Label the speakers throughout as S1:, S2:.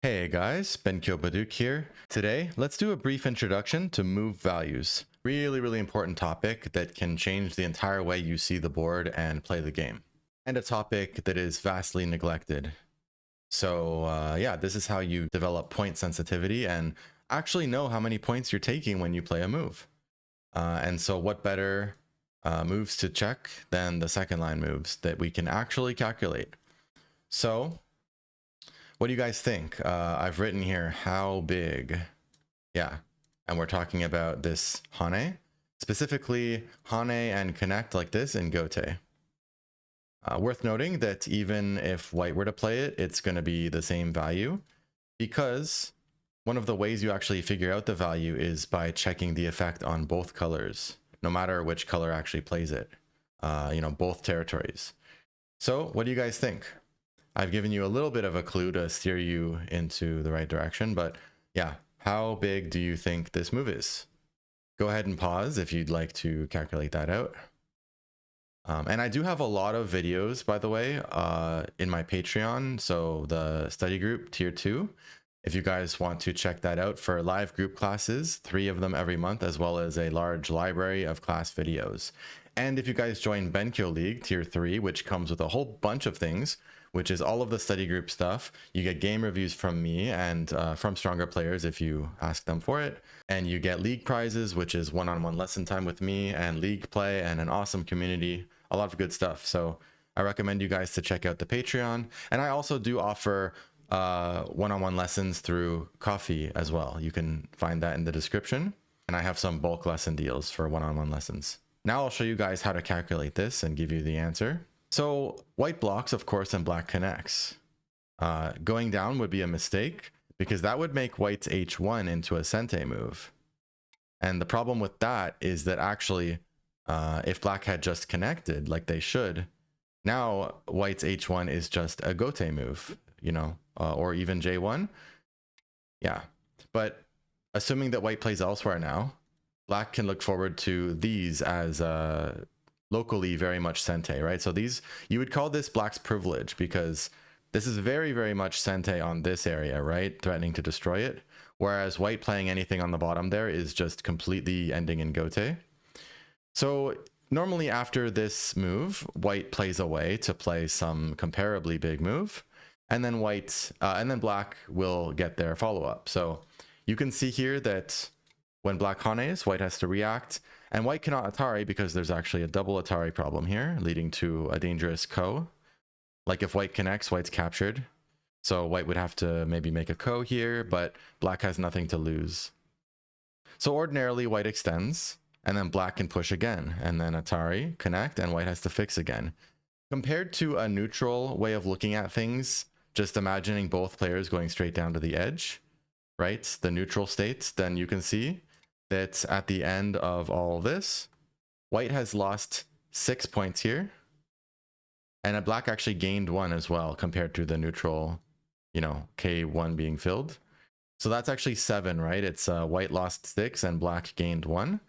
S1: Hey guys, BenKyo Baduk here. Today, let's do a brief introduction to move values. Really important topic that can change the entire way you see the board and play the game. And a topic that is vastly neglected. So yeah, this is how you develop point sensitivity and actually know how many points you're taking when you play a move. And so what better moves to check than the second line moves that we can actually calculate. So what do you guys think? I've written here, how big? Yeah, and we're talking about this Hane, specifically Hane and connect like this in gote. Worth noting that even if white were to play it, it's going to be the same value because one of the ways you actually figure out the value is by checking the effect on both colors, no matter which color actually plays it, both territories. So what do you guys think? I've given you a little bit of a clue to steer you into the right direction, but yeah, how big do you think this move is? Go ahead and pause if you'd like to calculate that out. And I do have a lot of videos, by the way, in my Patreon. So the study group tier 2, if you guys want to check that out for live group classes, 3 of them every month, as well as a large library of class videos. And if you guys join BenKyo League tier 3, which comes with a whole bunch of things, which is all of the study group stuff. You get game reviews from me and from stronger players if you ask them for it. And you get league prizes, which is one-on-one lesson time with me and league play and an awesome community, a lot of good stuff. So I recommend you guys to check out the Patreon. And I also do offer one-on-one lessons through Coffee as well. You can find that in the description. And I have some bulk lesson deals for one-on-one lessons. Now I'll show you guys how to calculate this and give you the answer. So white blocks, of course, and black connects. Going down would be a mistake because that would make white's h1 into a sente move. And the problem with that is that actually, if black had just connected like they should, now white's h1 is just a gote move, or even j1. Yeah, but assuming that white plays elsewhere now, black can look forward to these as locally very much sente, right? So these, you would call this black's privilege because this is very much sente on this area, right? Threatening to destroy it. Whereas white playing anything on the bottom there is just completely ending in gote. So normally after this move, white plays away to play some comparably big move. And then black will get their follow-up. So you can see here that when black hanes, white has to react, and white cannot Atari because there's actually a double Atari problem here, leading to a dangerous ko. Like if white connects, white's captured. So white would have to maybe make a ko here, but black has nothing to lose. So ordinarily white extends, and then black can push again, and then Atari, connect, and white has to fix again. Compared to a neutral way of looking at things, just imagining both players going straight down to the edge, right? The neutral states, then you can see that at the end of all this, white has lost 6 points here, and black actually gained 1 as well compared to the neutral, K1 being filled. So that's actually 7, right? It's white lost 6 and black gained 1.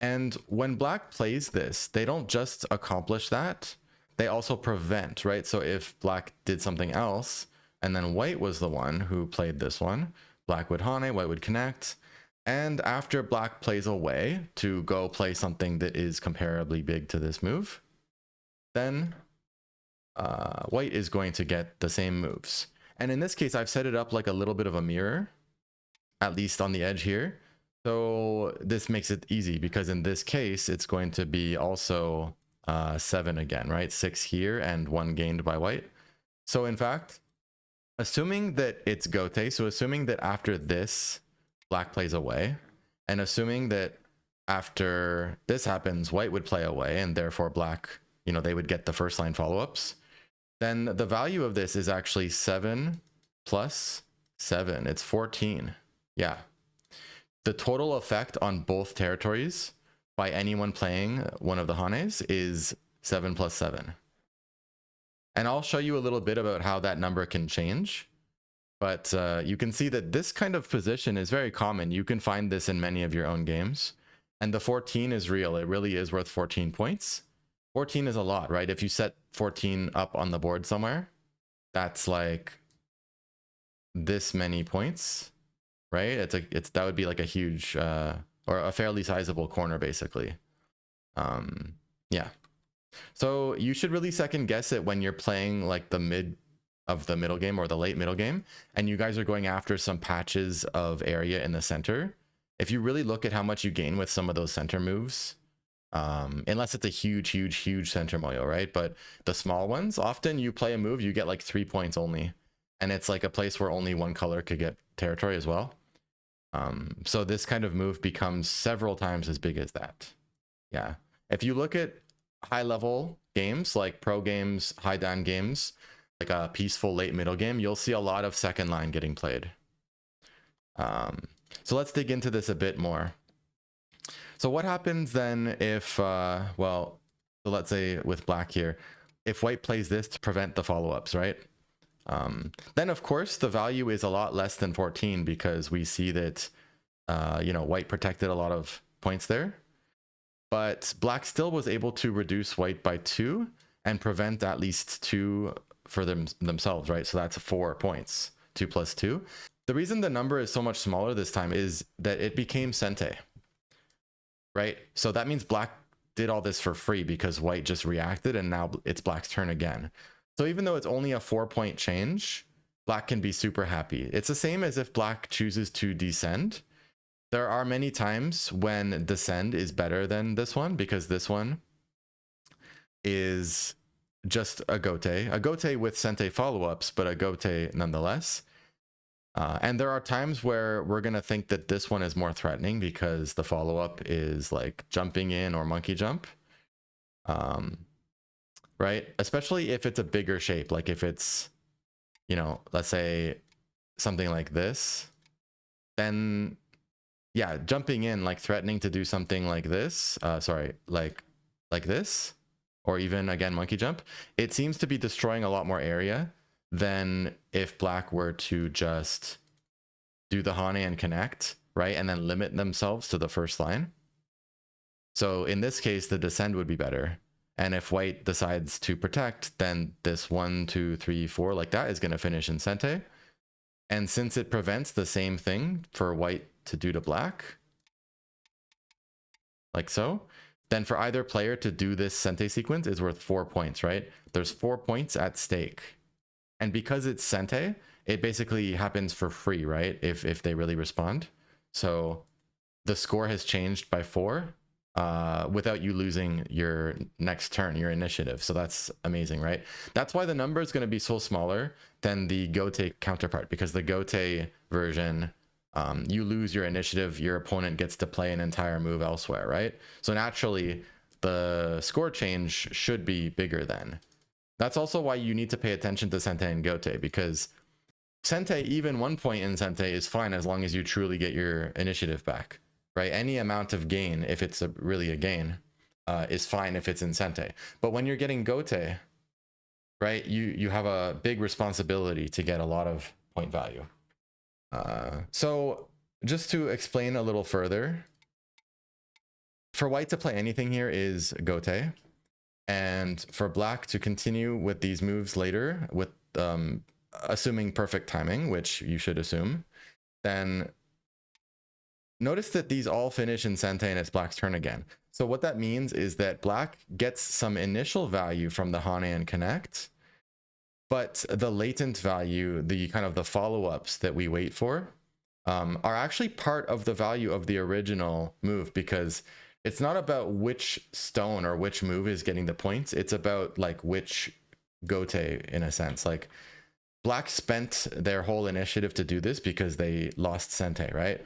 S1: And when black plays this, they don't just accomplish that, they also prevent, right? So if black did something else, and then white was the one who played this one, black would hane, white would connect. And after black plays away to go play something that is comparably big to this move, then white is going to get the same moves. And in this case, I've set it up like a little bit of a mirror, at least on the edge here. So this makes it easy because in this case, it's going to be also 7 again, right? 6 here and 1 gained by white. So in fact, assuming that it's gote, so assuming that after this, black plays away, and assuming that after this happens, white would play away, and therefore black, they would get the first line follow-ups, then the value of this is actually 7 plus 7. It's 14. Yeah. The total effect on both territories by anyone playing one of the hanes is 7 plus 7. And I'll show you a little bit about how that number can change. But you can see that this kind of position is very common. You can find this in many of your own games. And the 14 is real. It really is worth 14 points. 14 is a lot, right? If you set 14 up on the board somewhere, that's like this many points, right? That would be like a huge or a fairly sizable corner basically. Yeah. So you should really second guess it when you're playing like the mid of the middle game or the late middle game, and you guys are going after some patches of area in the center. If you really look at how much you gain with some of those center moves, unless it's a huge center moyo, right? But the small ones, often you play a move, you get like 3 points only, and it's like a place where only one color could get territory as well. So this kind of move becomes several times as big as that. Yeah. If you look at high level games like pro games, high dan games, like a peaceful late middle game, you'll see a lot of second line getting played. So let's dig into this a bit more. So what happens then if, well, so let's say with black here, if white plays this to prevent the follow-ups, right? Then of course the value is a lot less than 14 because we see that, you know, white protected a lot of points there. But black still was able to reduce white by 2 and prevent at least 2 for themselves, right? So that's 4 points, 2 plus 2. The reason the number is so much smaller this time is that it became sente, right? So that means black did all this for free because white just reacted, and now it's black's turn again. So even though it's only a 4-point change, black can be super happy. It's the same as if black chooses to descend. There are many times when descend is better than this one because this one is just a gote with sente follow-ups, but a gote nonetheless. And there are times where we're going to think that this one is more threatening because the follow-up is like jumping in or monkey jump. Right? Especially if it's a bigger shape, like if it's, you know, let's say something like this, then yeah, jumping in, like threatening to do something like this, like this, or even again, monkey jump, it seems to be destroying a lot more area than if black were to just do the Hane and connect, right? And then limit themselves to the first line. So in this case, the descend would be better. And if white decides to protect, then this 1, 2, 3, 4, like that is going to finish in sente. And since it prevents the same thing for white to do to black, like so, then for either player to do this sente sequence is worth 4 points, right? There's 4 points at stake. And because it's sente, it basically happens for free, right? If they really respond. So the score has changed by 4 without you losing your next turn, your initiative. So that's amazing, right? That's why the number is going to be so smaller than the gote counterpart, because the gote version, you lose your initiative, your opponent gets to play an entire move elsewhere, right? So naturally, the score change should be bigger then. That's also why you need to pay attention to sente and gote, because sente, even 1 point in sente is fine as long as you truly get your initiative back, right? Any amount of gain, if it's really a gain, is fine if it's in sente. But when you're getting gote, right, you have a big responsibility to get a lot of point value. So just to explain a little further, for white to play anything here is gote, and for black to continue with these moves later with assuming perfect timing, which you should assume, then notice that these all finish in sente and it's black's turn again. So what that means is that black gets some initial value from the Hane and connect, but the latent value, the kind of the follow-ups that we wait for, are actually part of the value of the original move, because it's not about which stone or which move is getting the points. It's about like which gote, in a sense. Like black spent their whole initiative to do this because they lost sente, right?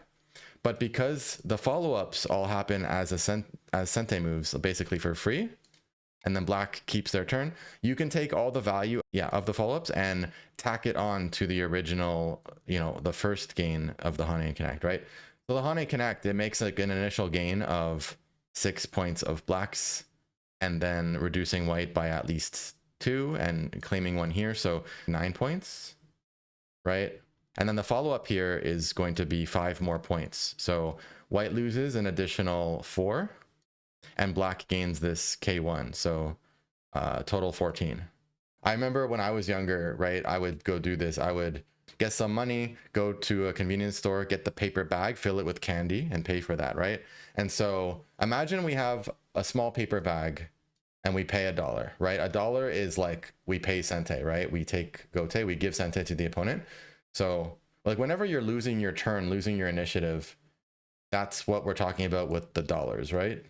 S1: But because the follow-ups all happen as sente moves, basically for free, and then black keeps their turn, you can take all the value, of the follow-ups and tack it on to the original, the first gain of the Hane Connect, right? So the Hane Connect, it makes like an initial gain of 6 points of blacks, and then reducing white by at least 2 and claiming 1 here, so 9 points, right? And then the follow-up here is going to be 5 more points. So white loses an additional 4, and black gains this K1, so total 14. I remember when I was younger, right, I would go do this. I would get some money, go to a convenience store, get the paper bag, fill it with candy, and pay for that, right? And so imagine we have a small paper bag and we pay $1, right? $1 is like we pay sente, right? We take gote, we give sente to the opponent. So like whenever you're losing your turn, losing your initiative, that's what we're talking about with the dollars, right?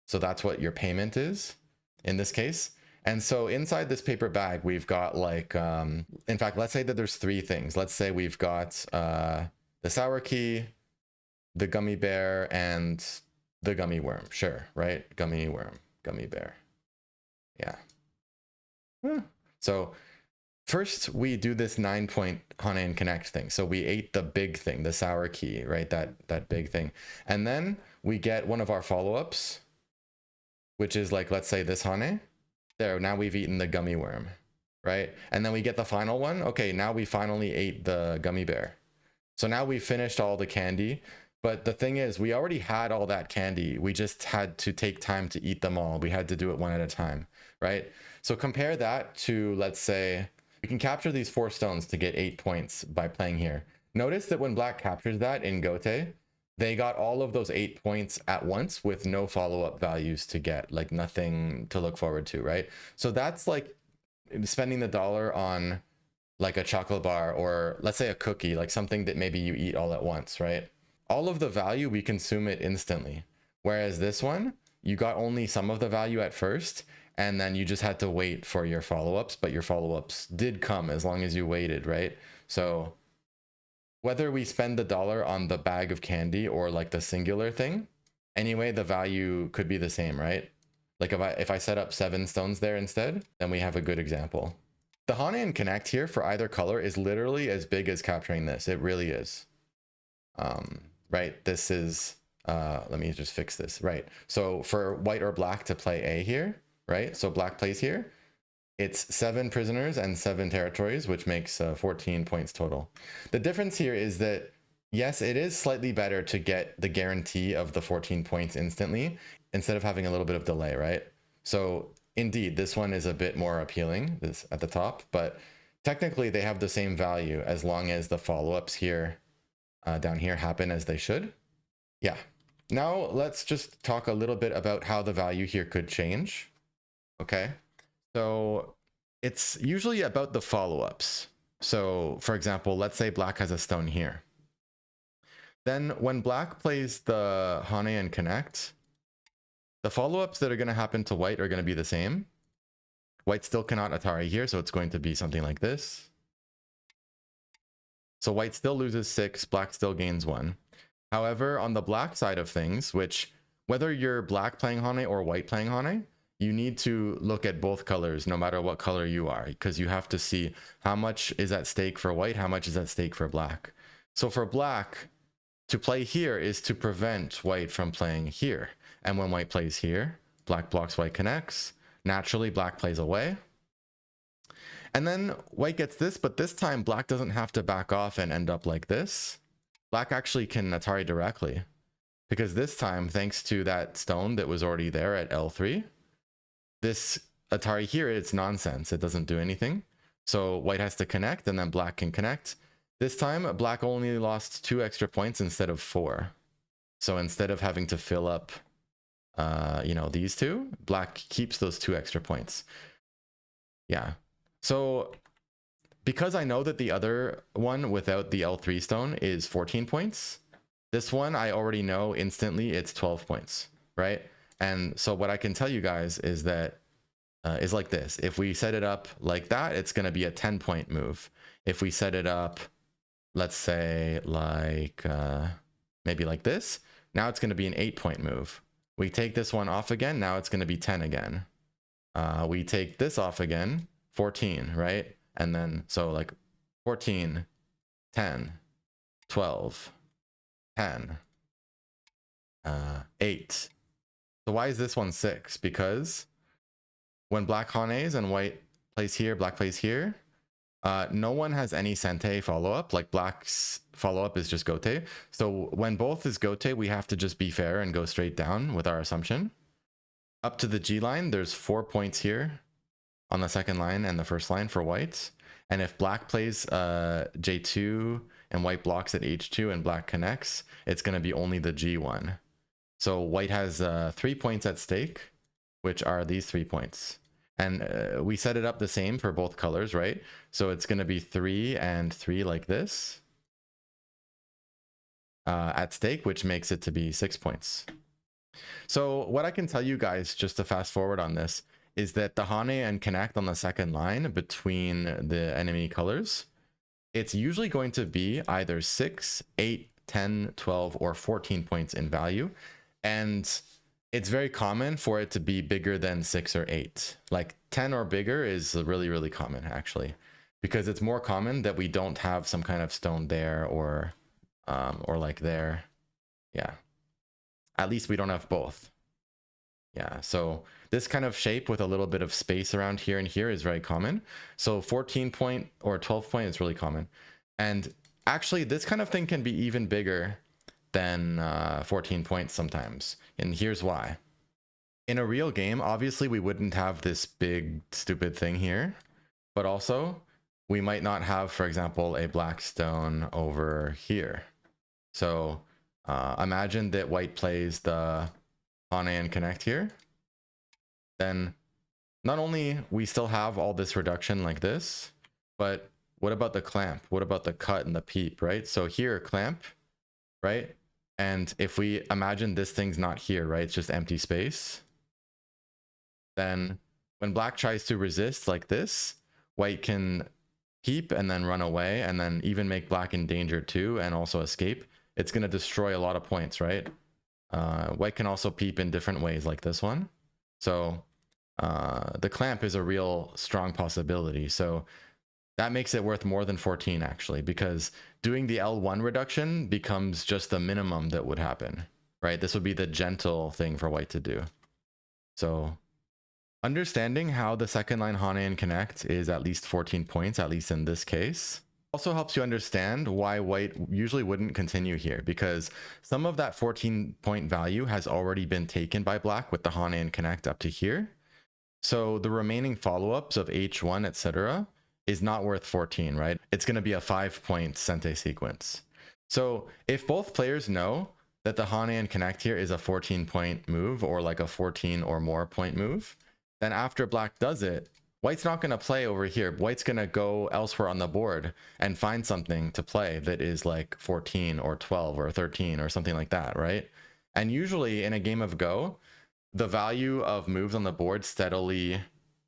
S1: So that's what your payment is in this case. And so inside this paper bag, we've got like, in fact, let's say that there's 3 things. Let's say we've got the sour key, the gummy bear, and the gummy worm. Sure, right? Gummy worm, gummy bear. Yeah. So first we do this 9-point Hane and connect thing. So we ate the big thing, the sour key, right? That big thing. And then we get one of our follow-ups, which is like, let's say this Hane. There, now we've eaten the gummy worm, right? And then we get the final one. Okay, now we finally ate the gummy bear. So now we've finished all the candy. But the thing is, we already had all that candy. We just had to take time to eat them all. We had to do it one at a time, right? So compare that to, let's say, we can capture these 4 stones to get 8 points by playing here. Notice that when black captures that in gote, they got all of those 8 points at once with no follow-up values to get, like nothing to look forward to, right? So that's like spending the $1 on like a chocolate bar, or let's say a cookie, like something that maybe you eat all at once, right? All of the value, we consume it instantly. Whereas this one, you got only some of the value at first, and then you just had to wait for your follow-ups, but your follow-ups did come as long as you waited, right? So whether we spend the $1 on the bag of candy or like the singular thing, anyway, the value could be the same, right? Like if I set up 7 stones there instead, then we have a good example. The Hane and connect here for either color is literally as big as capturing this. It really is. Right, this is, let me just fix this, right? So for white or black to play A here, right? So black plays here. It's 7 prisoners and 7 territories, which makes 14 points total. The difference here is that, yes, it is slightly better to get the guarantee of the 14 points instantly instead of having a little bit of delay, right? So indeed, this one is a bit more appealing, this at the top, but technically they have the same value as long as the follow-ups here down here happen as they should. Yeah. Now let's just talk a little bit about how the value here could change. Okay. So it's usually about the follow-ups. So for example, let's say black has a stone here. Then when black plays the Hane and connect, the follow-ups that are going to happen to white are going to be the same. White still cannot Atari here, so it's going to be something like this. So white still loses 6, black still gains 1. However, on the black side of things, which whether you're black playing Hane or white playing Hane, you need to look at both colors no matter what color you are, because you have to see how much is at stake for white, how much is at stake for black. So for black, to play here is to prevent white from playing here. And when white plays here, black blocks, white connects. Naturally, black plays away. And then white gets this, but this time black doesn't have to back off and end up like this. Black actually can Atari directly, because this time, thanks to that stone that was already there at L3, this Atari here, it's nonsense. It doesn't do anything. So white has to connect, and then black can connect. This time, black only lost 2 extra points instead of 4. So instead of having to fill up, these 2, black keeps those 2 extra points. Yeah. So because I know that the other one without the L3 stone is 14 points, this one I already know instantly it's 12 points, right? And so what I can tell you guys is that is like this. If we set it up like that, it's going to be a 10-point move. If we set it up, let's say like maybe like this, now it's going to be an 8-point move. We take this one off again, now it's going to be 10 again. We take this off again, 14, right? And then, so like 14, 10, 12, 10, 8. So why is this one 6? Because when black Hanes and white plays here, black plays here, no one has any sente follow-up. Like black's follow-up is just gote. So when both is gote, we have to just be fair and go straight down with our assumption. Up to the G line, there's 4 points here on the second line and the first line for white. And if black plays J2 and white blocks at H2 and black connects, it's going to be only the G1. So white has 3 points at stake, which are these 3 points. And we set it up the same for both colors, right? So it's going to be 3 and 3 like this at stake, which makes it to be 6 points. So what I can tell you guys, just to fast forward on this, is that the Hane and connect on the second line between the enemy colors, it's usually going to be either 6, 8, 10, 12, or 14 points in value. And it's very common for it to be bigger than 6 or 8. Like 10 or bigger is really, really common, actually, because it's more common that we don't have some kind of stone there or like there. Yeah. At least we don't have both. Yeah, so this kind of shape with a little bit of space around here and here is very common. So 14 point or 12 point is really common. And actually this kind of thing can be even bigger than 14 points sometimes. And here's why. In a real game, obviously we wouldn't have this big stupid thing here, but also we might not have, for example, a black stone over here. So imagine that white plays the Hane and connect here. Then not only we still have all this reduction like this, but what about the clamp? What about the cut and the peep, right? So here, clamp, right? And if we imagine this thing's not here, right? It's just empty space. Then when black tries to resist like this, white can peep and then run away and then even make black in danger too and also escape. It's going to destroy a lot of points, right? White can also peep in different ways like this one. So the clamp is a real strong possibility. So that makes it worth more than 14 actually, because doing the L1 reduction becomes just the minimum that would happen, right? This would be the gentle thing for white to do. So understanding how the second line Hane and connect is at least 14 points, at least in this case, also helps you understand why white usually wouldn't continue here, because some of that 14 point value has already been taken by black with the Hane and connect up to here. So the remaining follow-ups of H1, etc. is not worth 14, right? It's going to be a 5-point sente sequence. So if both players know that the Hane and connect here is a 14-point move or like a 14 or more point move, then after black does it, white's not going to play over here. White's going to go elsewhere on the board and find something to play that is like 14 or 12 or 13 or something like that, right? And usually in a game of Go, the value of moves on the board steadily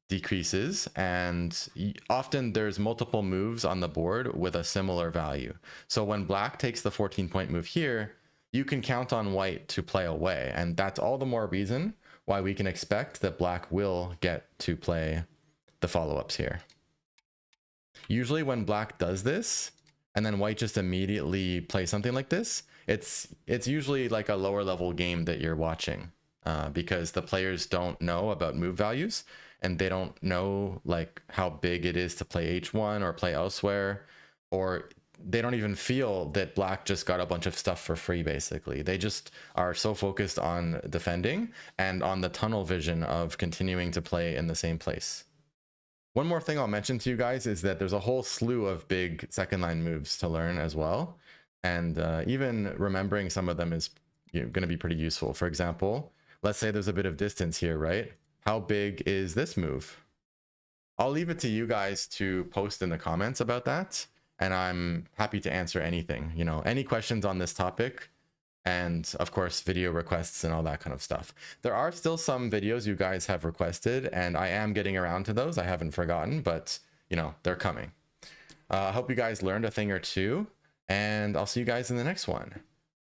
S1: decreases, and often there's multiple moves on the board with a similar value. So when black takes the 14-point move here, you can count on white to play away, and that's all the more reason why we can expect that black will get to play the follow-ups here. Usually when black does this and then white just immediately plays something like this, it's usually like a lower level game that you're watching, because the players don't know about move values and they don't know like how big it is to play H1 or play elsewhere, or they don't even feel that black just got a bunch of stuff for free. Basically, they just are so focused on defending and on the tunnel vision of continuing to play in the same place. One more thing I'll mention to you guys is that there's a whole slew of big second line moves to learn as well. And even remembering some of them is going to be pretty useful. For example, let's say there's a bit of distance here, right? How big is this move? I'll leave it to you guys to post in the comments about that. And I'm happy to answer anything, you know, any questions on this topic. And of course, video requests and all that kind of stuff. There are still some videos you guys have requested, and I am getting around to those. I haven't forgotten, but you know, they're coming. I hope you guys learned a thing or two, and I'll see you guys in the next one.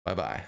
S1: Bye-bye.